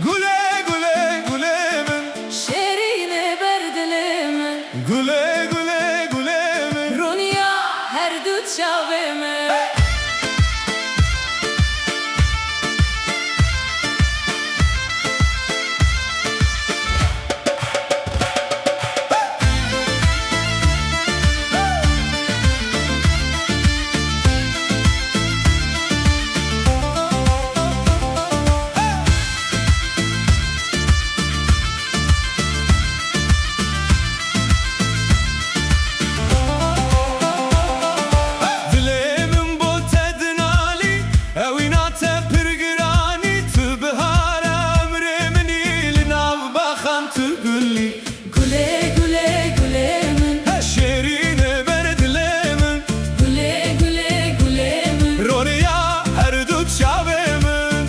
Güle güle güle min, شیرین بردل من güle güle güle min. رونیا هر دو چاو من Dilemin bol tednali, evinate pirgirani, tu bihar emrimin ilinav bakan tu gülli. گله گله گله من Şerin berdilemin, گله گله گله من Ronya her dut şavemin.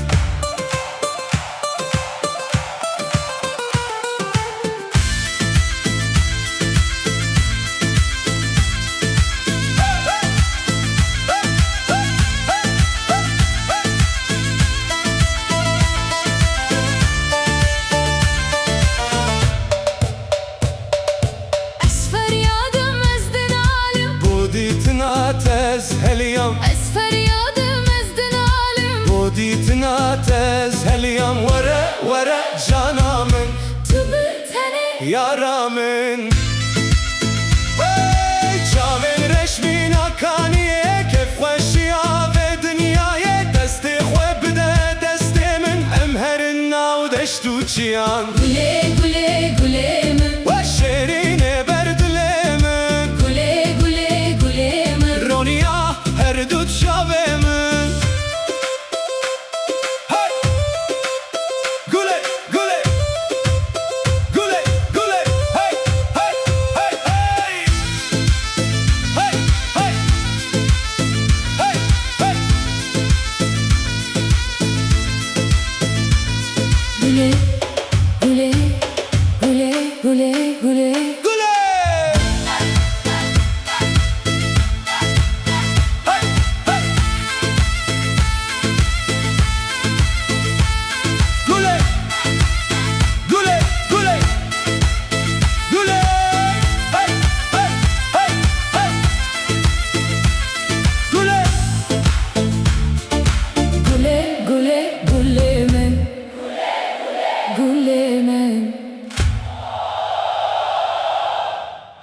اسفر یادم از دنالم Buditna tez helyam, اسفر یادم از دنالم buditna tez helyam. Vere vere canamin, تو بتنی yaramin. Hey çaven reşmin akaniye, kef xoşiya ve dünyaya desti xwe bide destê min, em herin nav deştu çiyan. گله گله گله من Ve şerin berdilemin, گله گله گله من Ronya her dut şavem.